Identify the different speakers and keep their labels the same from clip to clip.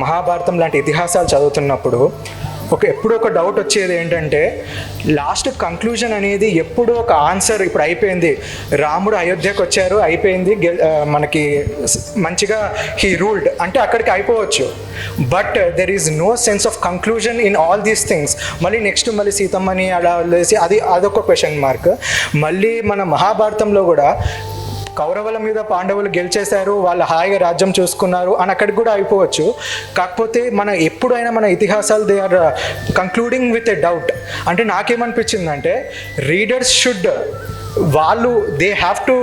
Speaker 1: మహాభారతం లాంటి ఇతిహాసాలు చదువుతున్నప్పుడు ఎప్పుడూ ఒక డౌట్ వచ్చేది ఏంటంటే, లాస్ట్ కంక్లూజన్ అనేది ఎప్పుడూ ఒక ఆన్సర్ ఇప్పుడు అయిపోయింది, రాముడు అయోధ్యకు వచ్చారు, అయిపోయింది, మనకి మంచిగా హీ రూల్డ్ అంటే అక్కడికి అయిపోవచ్చు. But there is no sense of conclusion in all these things. మళ్ళీ నెక్స్ట్ మళ్ళీ సీతమ్మని అలా వదిలేసి అదొక క్వశ్చన్ మార్క్. మళ్ళీ మన మహాభారతంలో కూడా కౌరవుల మీద పాండవులు గెలిచేశారు, వాళ్ళు హాయిగా రాజ్యం చూసుకున్నారు అని అక్కడికి కూడా అయిపోవచ్చు. కాకపోతే ఎప్పుడైనా మన ఇతిహాసాలు they are concluding with a doubt. అంటే నాకేమనిపించిందంటే, రీడర్స్ షుడ్ వాళ్ళు they have to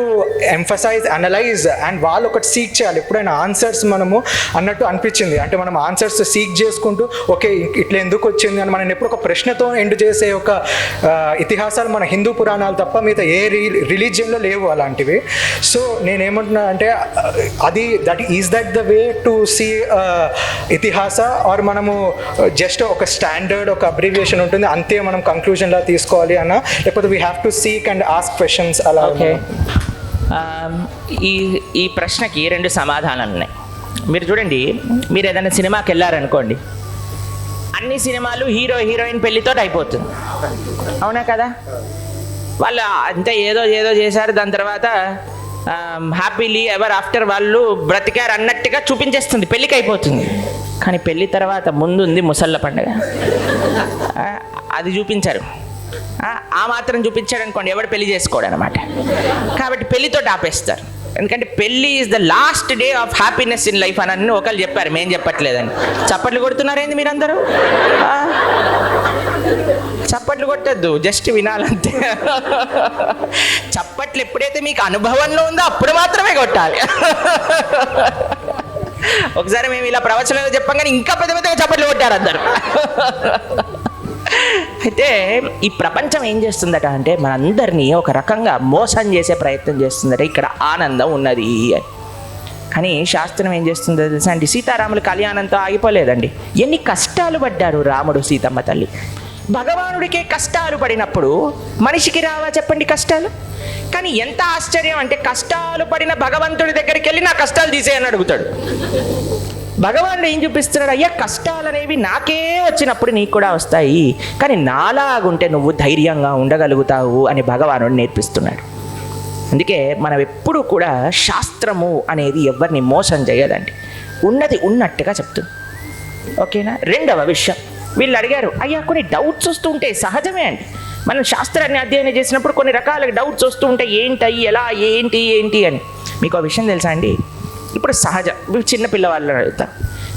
Speaker 1: emphasize, analyze, and వాళ్ళు ఒకటి సీక్ చేయాలి ఎప్పుడైనా ఆన్సర్స్ మనము అన్నట్టు అనిపించింది. అంటే మనం ఆన్సర్స్ సీక్ చేసుకుంటూ ఓకే ఇట్లా ఎందుకు వచ్చింది అని మనం ఎప్పుడు ఒక ప్రశ్నతో ఎండ్ చేసే ఒక ఇతిహాసాలు మన హిందూ పురాణాలు తప్ప మిగతా ఏ రిలీజియన్లో లేవు అలాంటివి. సో నేనేమంటున్నా అంటే that the way to see itihasa, or మనము జస్ట్ ఒక స్టాండర్డ్ ఒక అబ్రివియేషన్ ఉంటుంది అంతే మనం కంక్లూజన్లా తీసుకోవాలి అన్న, లేకపోతే we have to seek and ask questions అలా.
Speaker 2: ఈ ప్రశ్నకి 2 సమాధానాలు ఉన్నాయి. మీరు చూడండి, మీరు ఏదైనా సినిమాకి వెళ్ళారనుకోండి, అన్ని సినిమాలు హీరో హీరోయిన్ పెళ్లితో అయిపోతుంది, అవునా కదా? వాళ్ళు అంతే ఏదో చేశారు, దాని తర్వాత హ్యాపీలీ ఎవర్ ఆఫ్టర్ వాళ్ళు బ్రతికారు అన్నట్టుగా చూపించేస్తుంది, పెళ్ళికి అయిపోతుంది. కానీ పెళ్ళి తర్వాత ముందుంది ముసళ్ళ పండుగ, అది చూపించారు. ఆ మాత్రం చూపించాడు అనుకోండి, ఎవడు పెళ్లి చేసుకోడు అనమాట. కాబట్టి పెళ్లితో ఆపేస్తారు. ఎందుకంటే పెళ్ళి is the last day of happiness in life అని ఒకళ్ళు చెప్పారు, మేం చెప్పట్లేదని. చప్పట్లు కొడుతున్నారేంది మీరందరూ? చప్పట్లు కొట్టద్దు, జస్ట్ వినాలంతే. చప్పట్లు ఎప్పుడైతే మీకు అనుభవంలో ఉందో అప్పుడు మాత్రమే కొట్టాలి. ఒకసారి మేము ఇలా ప్రవచనంలో చెప్పాం కానీ ఇంకా పెద్దగా చప్పట్లు కొట్టారు అందరు. అయితే ఈ ప్రపంచం ఏం చేస్తుందట అంటే, మనందరినీ ఒక రకంగా మోసం చేసే ప్రయత్నం చేస్తుందట, ఇక్కడ ఆనందం ఉన్నది అని. కానీ శాస్త్రం ఏం చేస్తుందో తెలుసా అండి? సీతారాములు కళ్యాణంతో ఆగిపోలేదండి. ఎన్ని కష్టాలు పడ్డారు రాముడు సీతమ్మ తల్లి. భగవానుడికే కష్టాలు పడినప్పుడు మనిషికి రావా చెప్పండి కష్టాలు? కానీ ఎంత ఆశ్చర్యం అంటే, కష్టాలు పడిన భగవంతుడి దగ్గరికి వెళ్ళి నా కష్టాలు తీసేయని అడుగుతాడు. భగవానుడు ఏం చూపిస్తున్నాడు? అయ్యా, కష్టాలు అనేవి నాకే వచ్చినప్పుడు నీకు కూడా వస్తాయి, కానీ నాలాగుంటే నువ్వు ధైర్యంగా ఉండగలుగుతావు అని భగవానుడు నేర్పిస్తున్నాడు. అందుకే మనం ఎప్పుడూ కూడా శాస్త్రము అనేది ఎవరిని మోసం చేయదండి, ఉన్నది ఉన్నట్టుగా చెప్తుంది. ఓకేనా? 2వ విషయం, వీళ్ళు అడిగారు, అయ్యా కొన్ని డౌట్స్ వస్తూ ఉంటాయి, సహజమే అండి. మనం శాస్త్రాన్ని అధ్యయనం చేసినప్పుడు కొన్ని రకాల డౌట్స్ వస్తూ ఉంటాయి, ఏంటి ఎలా ఏంటి అని. మీకు ఆ విషయం తెలుసా అండి? ఇప్పుడు సహజం, చిన్న పిల్లవాళ్ళని అడుగుతాం.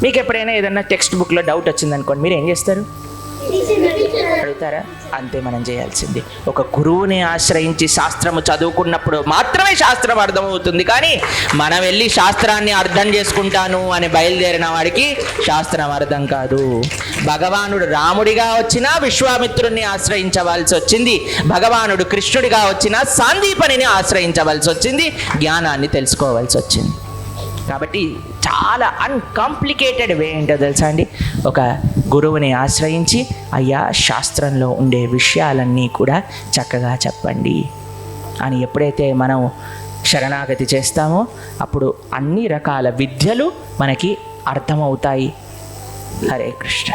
Speaker 2: మీకు ఎప్పుడైనా ఏదన్నా టెక్స్ట్ బుక్లో డౌట్ వచ్చిందనుకోండి, మీరు ఏం చేస్తారు? అడుగుతారా? అంతే మనం చేయాల్సింది. ఒక గురువుని ఆశ్రయించి శాస్త్రము చదువుకున్నప్పుడు మాత్రమే శాస్త్రం అర్థమవుతుంది. కానీ మనం వెళ్ళి శాస్త్రాన్ని అర్థం చేసుకుంటాను అని బయలుదేరిన వాడికి శాస్త్రం అర్థం కాదు. భగవానుడు రాముడిగా వచ్చినా విశ్వామిత్రుడిని ఆశ్రయించవలసి వచ్చింది, భగవానుడు కృష్ణుడిగా వచ్చినా సాందీపనిని ఆశ్రయించవలసి వచ్చింది, జ్ఞానాన్ని తెలుసుకోవాల్సి వచ్చింది. కాబట్టి చాలా అన్కాంప్లికేటెడ్ వే ఏంటో తెలుసా అండి? ఒక గురువుని ఆశ్రయించి, అయ్యా శాస్త్రంలో ఉండే విషయాలన్నీ కూడా చక్కగా చెప్పండి అని ఎప్పుడైతే మనం శరణాగతి చేస్తామో అప్పుడు అన్ని రకాల విద్యలు మనకి అర్థమవుతాయి. హరే కృష్ణ.